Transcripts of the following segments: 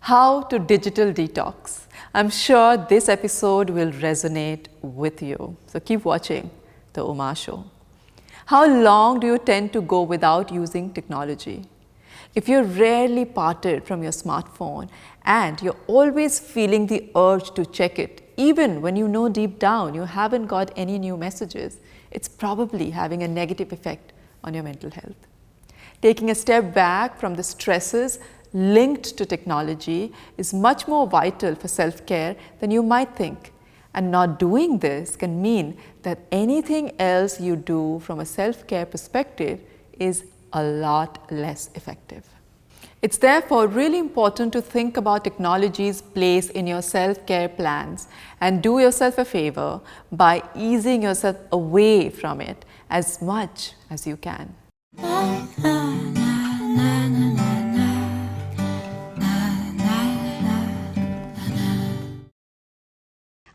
How to digital detox. I'm sure this episode will resonate with you. So keep watching The Uma Show. How long do you tend to go without using technology? If you're rarely parted from your smartphone and you're always feeling the urge to check it, even when you know deep down you haven't got any new messages, it's probably having a negative effect on your mental health. Taking a step back from the stresses linked to technology is much more vital for self-care than you might think. And not doing this can mean that anything else you do from a self-care perspective is a lot less effective. It's therefore really important to think about technology's place in your self-care plans and do yourself a favor by easing yourself away from it as much as you can.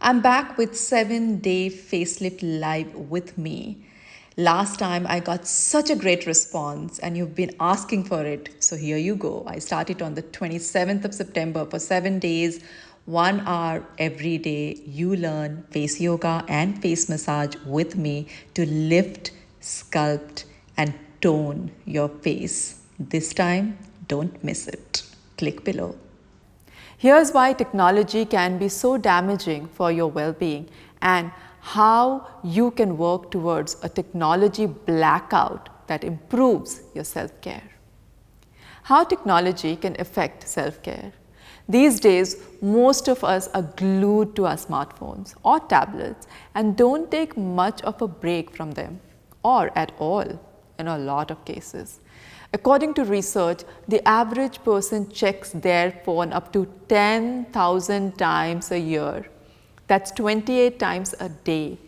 I'm back with 7-day facelift live with me. Last time I got such a great response and you've been asking for it. So here you go. I started on the 27th of September for 7 days, 1 hour every day. You learn face yoga and face massage with me to lift, sculpt, and tone your face. This time, don't miss it. Click below. Here's why technology can be so damaging for your well-being and how you can work towards a technology blackout that improves your self-care. How technology can affect self-care. These days, most of us are glued to our smartphones or tablets and don't take much of a break from them, or at all in a lot of cases. According to research, the average person checks their phone up to 10,000 times a year. That's 28 times a day,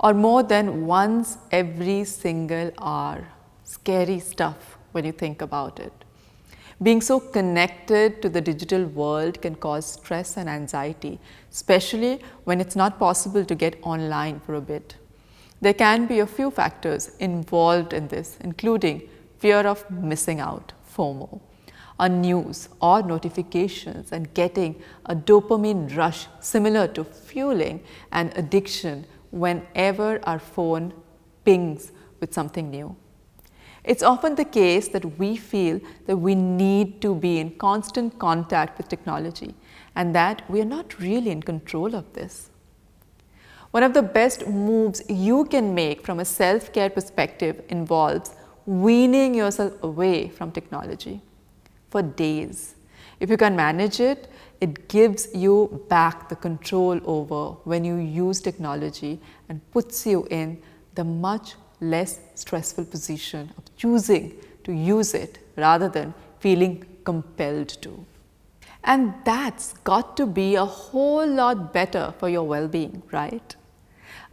or more than once every single hour. Scary stuff when you think about it. Being so connected to the digital world can cause stress and anxiety, especially when it's not possible to get online for a bit. There can be a few factors involved in this, including fear of missing out, FOMO, on news or notifications and getting a dopamine rush similar to fueling an addiction whenever our phone pings with something new. It's often the case that we feel that we need to be in constant contact with technology and that we are not really in control of this. One of the best moves you can make from a self-care perspective involves weaning yourself away from technology for days. If you can manage it, it gives you back the control over when you use technology and puts you in the much less stressful position of choosing to use it rather than feeling compelled to. And that's got to be a whole lot better for your well-being, right?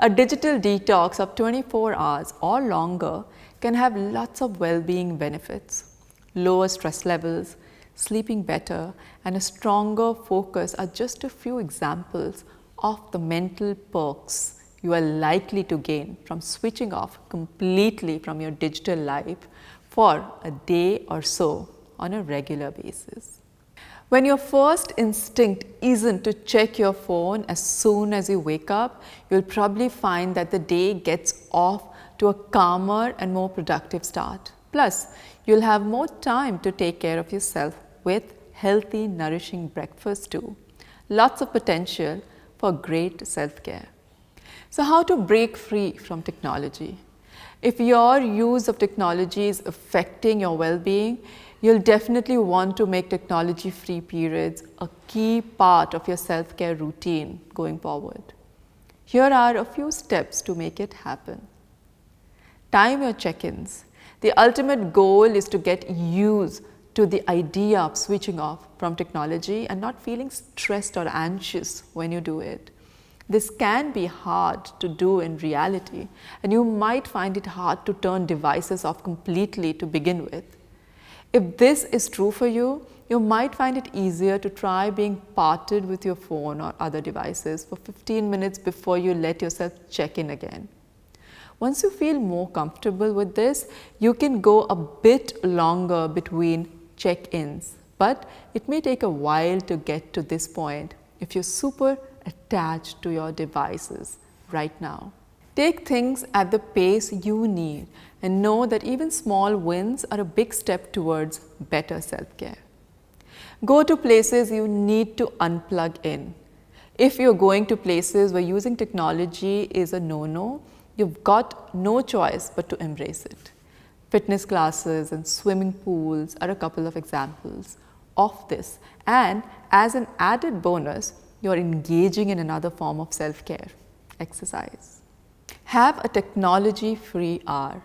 A digital detox of 24 hours or longer can have lots of well-being benefits. Lower stress levels, sleeping better, and a stronger focus are just a few examples of the mental perks you are likely to gain from switching off completely from your digital life for a day or so on a regular basis. When your first instinct isn't to check your phone as soon as you wake up, you'll probably find that the day gets off to a calmer and more productive start. Plus, you'll have more time to take care of yourself with healthy, nourishing breakfast too. Lots of potential for great self-care. So how to break free from technology? If your use of technology is affecting your well-being, you'll definitely want to make technology-free periods a key part of your self-care routine going forward. Here are a few steps to make it happen. Time your check-ins. The ultimate goal is to get used to the idea of switching off from technology and not feeling stressed or anxious when you do it. This can be hard to do in reality, and you might find it hard to turn devices off completely to begin with. If this is true for you, you might find it easier to try being parted with your phone or other devices for 15 minutes before you let yourself check in again. Once you feel more comfortable with this, you can go a bit longer between check-ins But it may take a while to get to this point if you're super attached to your devices right now. Take things at the pace you need and know that even small wins are a big step towards better self-care. Go to places you need to unplug in. If you're going to places where using technology is a no-no, you've got no choice but to embrace it. Fitness classes and swimming pools are a couple of examples of this. And as an added bonus, you're engaging in another form of self-care, exercise. Have a technology-free hour.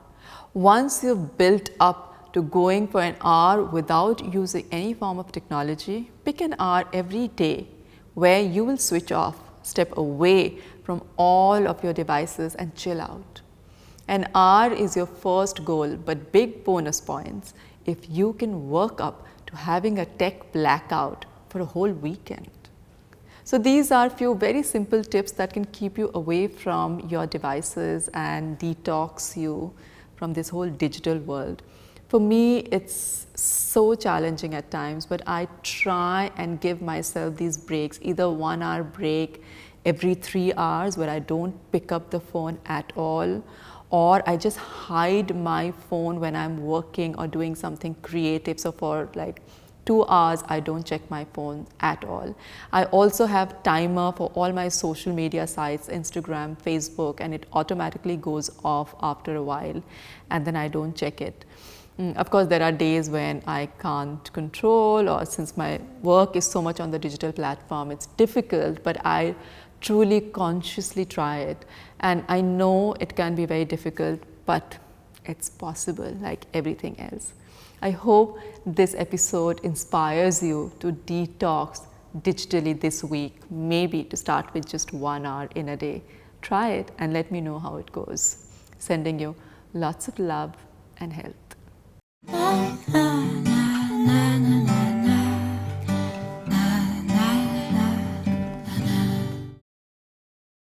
Once you've built up to going for an hour without using any form of technology, pick an hour every day where you will switch off, step away from all of your devices and chill out. An hour is your first goal, but big bonus points if you can work up to having a tech blackout for a whole weekend. So these are few very simple tips that can keep you away from your devices and detox you from this whole digital world. For me, it's so challenging at times, but I try and give myself these breaks, either 1 hour break every 3 hours where I don't pick up the phone at all, or I just hide my phone when I'm working or doing something creative. So for like 2 hours, I don't check my phone at all. I also have timer for all my social media sites, Instagram, Facebook, and it automatically goes off after a while, and then I don't check it. Of course, there are days when I can't control, or since my work is so much on the digital platform, it's difficult, but I truly consciously try it. And I know it can be very difficult, but it's possible like everything else. I hope this episode inspires you to detox digitally this week, maybe to start with just 1 hour in a day. Try it and let me know how it goes. Sending you lots of love and health.